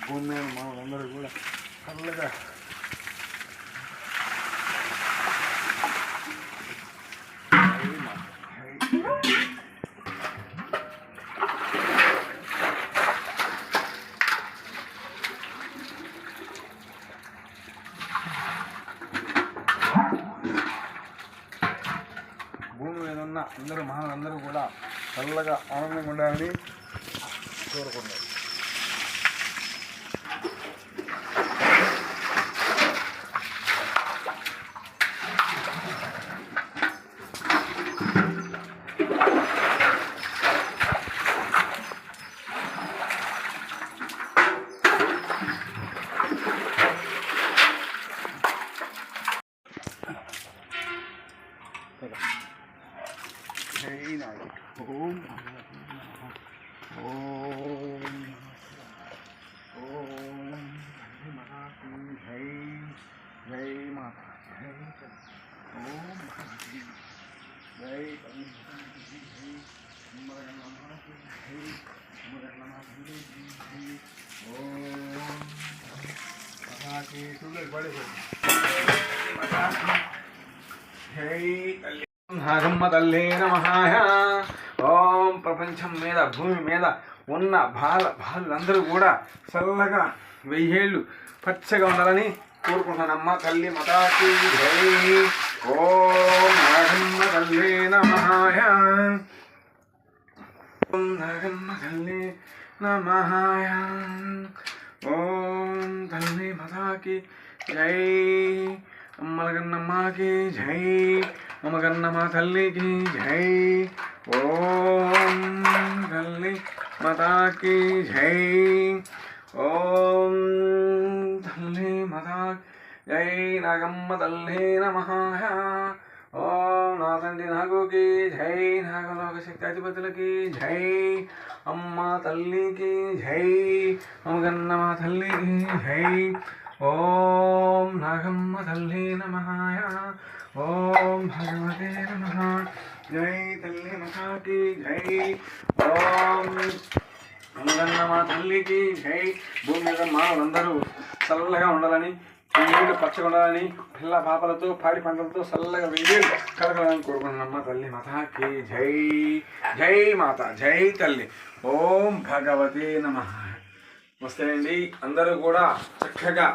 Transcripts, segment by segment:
భూమి మీద మనలందరూ కూడా చల్లగా భూమి మీద ఉన్న అందరూ మహానందరూ కూడా చల్లగా ఆనందంగా ఉండాలని కోరుకున్నారు. ఓం ఓం ఓం మహాకి జై జై మాతా జై ఓం మహాకి జై జై ఓం మహాకి పడే జై నాగమ్మ తల్లే నమః. ఓం ప్రపంచం మీద భూమి మీద ఉన్న బాలులందరూ కూడా చల్లగా 1000 ఏళ్ళు పచ్చగా ఉండాలని కోరుకుంటున్నానమ్మ తల్లి మాతాకి జై. ఓం నాగమ్మ తల్లే నమః. ఓం నాగమ్మ తల్లే నమః. ఓం తల్లి మాతాకి జై. అమ్మలగన్నమ్మకి జై. అమ్మగన్నమ్మ తల్లికి జై. ఓం తల్లి మాతాకి జై. ఓం తల్లి మాతాకి జై. నాగమ్మ తల్లి నమః. ఓం నా తండ్రి నాగుకి జై. నాగలోక శక్తి అధిపతులకి జై. అమ్మ తల్లికి జై. అమ్మగన్నమ్మ తల్లికి జై. ఓం నాగమ్మ తల్లి నమః. ఓం భగవతే నమః. జై తల్లి మాతాకి జై. ఓం అమ్మగన్నమ్మ తల్లికి జై. భూమి మీద మానవులందరూ చల్లగా ఉండాలని, నీళ్ళు పచ్చగా ఉండాలని, పిల్ల పాపలతో పాడి పంటలతో చల్లగా 1000 ఏళ్ళు కలగాలని కోరుకున్నానమ్మ తల్లి మాతాకి జై. జై మాత జై తల్లి. ఓం భగవతే నమః. నమస్తే అండి. అందరూ కూడా చక్కగా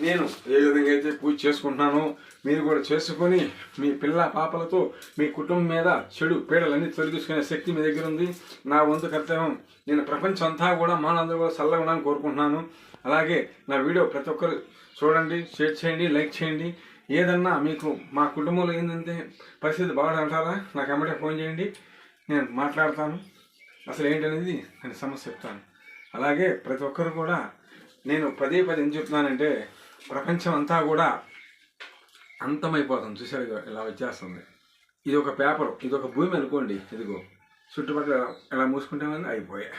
నేను ఏ విధంగా అయితే పూజ చేసుకుంటున్నానో మీరు కూడా చేసుకొని మీ పిల్ల పాపలతో మీ కుటుంబం మీద చెడు పీడలన్నీ తొలగించుకునే శక్తి మీ దగ్గర ఉంది. నా వంతు కర్తవ్యం నేను ప్రపంచం అంతా కూడా మనందరూ కూడా చల్లగా ఉండాలని కోరుకుంటున్నాను. అలాగే నా వీడియో ప్రతి ఒక్కరు చూడండి, షేర్ చేయండి, లైక్ చేయండి. ఏదన్నా మీకు మా కుటుంబంలో ఏంటంటే పరిస్థితి బాగుంటారా నాకు ఎమ్మటే ఫోన్ చేయండి, నేను మాట్లాడతాను. అసలు ఏంటనేది నేను సమస్య చెప్తాను. అలాగే ప్రతి ఒక్కరు కూడా నేను పదే ఏం చెప్తున్నానంటే ప్రపంచం అంతా కూడా అంతమైపోతుంది. చూసారు ఇలా వచ్చేస్తుంది. ఇది ఒక పేపర్, ఇది ఒక భూమి అనుకోండి. ఇదిగో చుట్టుపక్కల ఎలా మూసుకుంటే అయిపోయా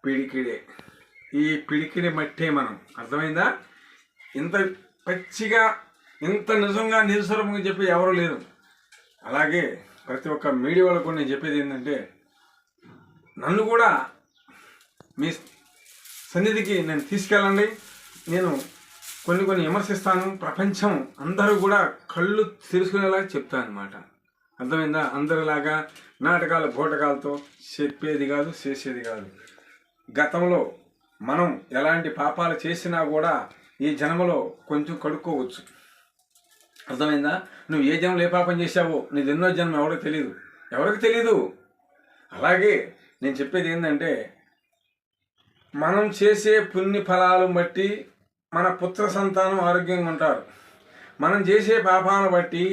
పిడికిడే. ఈ పిడికిడే మట్టే మనం. అర్థమైందా? ఇంత పచ్చిగా ఇంత నిజంగా నిరుసరముగా చెప్పి ఎవరు లేరు. అలాగే ప్రతి ఒక్క మీడియా వాళ్ళకు నేను చెప్పేది ఏంటంటే నన్ను కూడా మీ సన్నిధికి నేను తీసుకెళ్ళండి. నేను కొన్ని విమర్శిస్తాను. ప్రపంచం అందరూ కూడా కళ్ళు తెలుసుకునేలా చెప్తాను అన్నమాట. అర్థమైందా? అందరిలాగా నాటకాలు బోటకాలతో చెప్పేది కాదు, చేసేది కాదు. గతంలో మనం ఎలాంటి పాపాలు చేసినా కూడా ఈ జన్మలో కొంచెం కడుక్కోవచ్చు. అర్థమైందా? నువ్వు ఏ జన్మలో ఏ పాపం చేశావో నీది ఎన్నో జన్మ ఎవరికి తెలీదు. అలాగే నేను చెప్పేది ఏంటంటే మనం చేసే పుణ్య ఫలాలు బట్టి మన పుత్ర సంతానం ఆరోగ్యంగా ఉంటారు. మనం చేసే పాపాలను బట్టి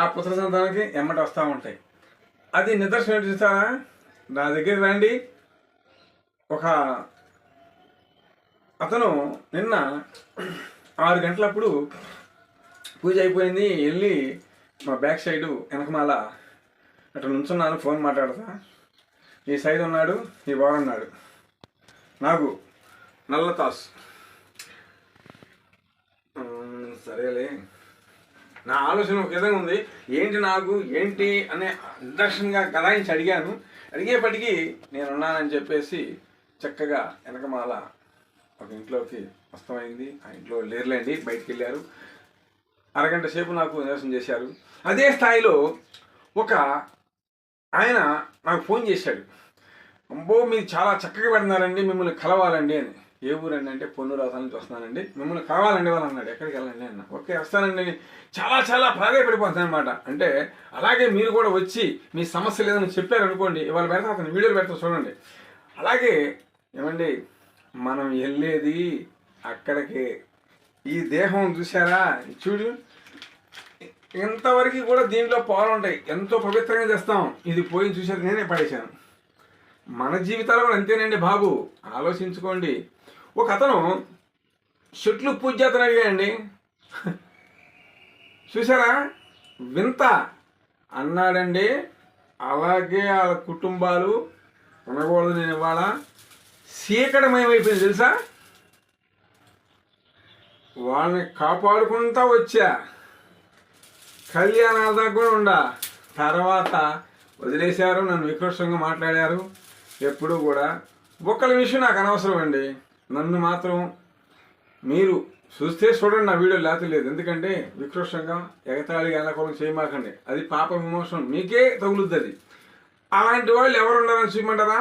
ఆ పుత్ర సంతానానికి ఎమ్మటి వస్తూ ఉంటాయి. అది నిదర్శనం చూస్తారా? నా దగ్గర రండి. ఒక అతను నిన్న 6 గంటలప్పుడు పూజ అయిపోయింది. వెళ్ళి మా బ్యాక్ సైడు వెనకమాల అట్లా నుంచున్నాను, ఫోన్ మాట్లాడతా. ఈ సైడ్ ఉన్నాడు, ఈ బాగా ఉన్నాడు. నాకు నల్లతాసు సరేలే. నా ఆలోచన ఒక విధంగా ఉంది. ఏంటి అనే నిదర్శనంగా గదాయించి అడిగాను. అడిగేపటికి నేనున్నానని చెప్పేసి చక్కగా వెనకమాల ఒక ఇంట్లోకి వస్తమైంది. ఆ ఇంట్లో లేరులేండి, బయటికి వెళ్ళారు. అరగంట సేపు నాకు నిరసన చేశారు. అదే స్థాయిలో ఒక ఆయన నాకు ఫోన్ చేశాడు. అబ్బో మీరు చాలా చక్కగా పెడుతున్నారండి, మిమ్మల్ని కలవాలండి అని. ఏ ఊరండి అంటే పొన్నురాసా నుంచి వస్తున్నానండి, మిమ్మల్ని కలవాలండి వాళ్ళు అన్నాడు. ఎక్కడికి వెళ్ళండి అన్న. ఓకే వస్తానండి. చాలా చాలా ప్రాధాయపడిపోతాను అనమాట. అంటే అలాగే మీరు కూడా వచ్చి మీ సమస్య లేదని చెప్పారనుకోండి, ఇవాళ పెడతా అతను వీడియోలు పెడతా చూడండి. అలాగే ఏమండి మనం వెళ్ళేది అక్కడికి. ఈ దేహం చూసారా, చూడు ఇంతవరకు కూడా దీంట్లో పాలు ఉంటాయి, ఎంతో పవిత్రంగా చేస్తాం. ఇది పోయి చూసేది నేనే పడేశాను. మన జీవితాలు కూడా అంతేనండి బాబు, ఆలోచించుకోండి. ఒక అతను చెట్లు పూజ చేతను అడిగాయండి. చూసారా వింత అన్నాడండి. అలాగే వాళ్ళ కుటుంబాలు ఉండకూడదు. నేను ఇవాళ చీకటమయమైపోయింది తెలుసా. వాళ్ళని కాపాడుకుంటా వచ్చా, కళ్యాణాల దాకా కూడా ఉండా. తర్వాత వదిలేశారు, నన్ను వికృష్టంగా మాట్లాడారు. ఎప్పుడూ కూడా ఒక్కళ్ళ విషయం నాకు అనవసరం అండి. నన్ను మాత్రం మీరు చూస్తే చూడండి, నా వీడియో లేకపోతే లేదు. ఎందుకంటే వికృష్టంగా ఎగతాళిగా ఎనకోవడం చేయమాకండి, అది పాప విమోచనం, మీకే తగులుద్ది అది. అలాంటి వాళ్ళు ఎవరు ఉండాలని చూపమంటారా?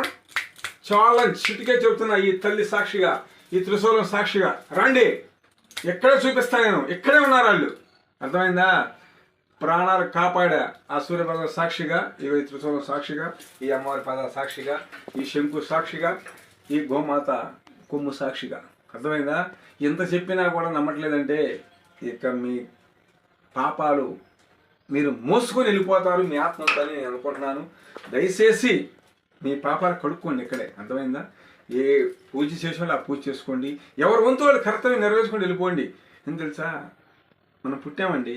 చాలా చిటికే చెబుతున్నా, ఈ తల్లి సాక్షిగా, ఈ త్రిశూలం సాక్షిగా రండి, ఎక్కడే చూపిస్తాను నేను. ఇక్కడే ఉన్నారు వాళ్ళు, అర్థమైందా? ప్రాణాలు కాపాడా ఆ సూర్యపద సాక్షిగా, ఈ త్రిశూలం సాక్షిగా, ఈ అమ్మవారి పద సాక్షిగా, ఈ శంకు సాక్షిగా, ఈ గోమాత కొమ్ము సాక్షిగా. అర్థమైందా? ఎంత చెప్పినా కూడా నమ్మట్లేదంటే ఇక మీ పాపాలు మీరు మోసుకొని వెళ్ళిపోతారు, మీ ఆత్మతో నేను అనుకుంటున్నాను. దయచేసి మీ పాపాలు కడుక్కోండి ఇక్కడే, అర్థమైందా? ఏ పూజ చేసేవాళ్ళు ఆ పూజ చేసుకోండి, ఎవరి వంతు వాళ్ళు కర్తవ్యం నెరవేర్చుకొని వెళ్ళిపోండి. ఏం తెలుసా, మనం పుట్టామండి,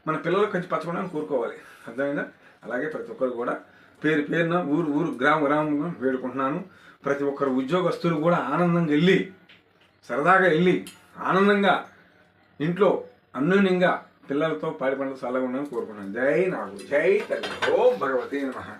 మన పిల్లలకు కొంచెం పచ్చకుండా కోరుకోవాలి, అర్థమైందా? అలాగే ప్రతి ఒక్కరు కూడా పేరు పేరున ఊరు గ్రామంగా వేడుకుంటున్నాను. ప్రతి ఒక్కరు ఉద్యోగస్తులు కూడా ఆనందంగా వెళ్ళి, సరదాగా వెళ్ళి, ఆనందంగా ఇంట్లో అన్యోన్యంగా పిల్లలతో పాడి పండుగ చల్లగా ఉండాలని కోరుకున్నాను. జై నాకు, జై తల్లి, ఓం భగవతి నమః.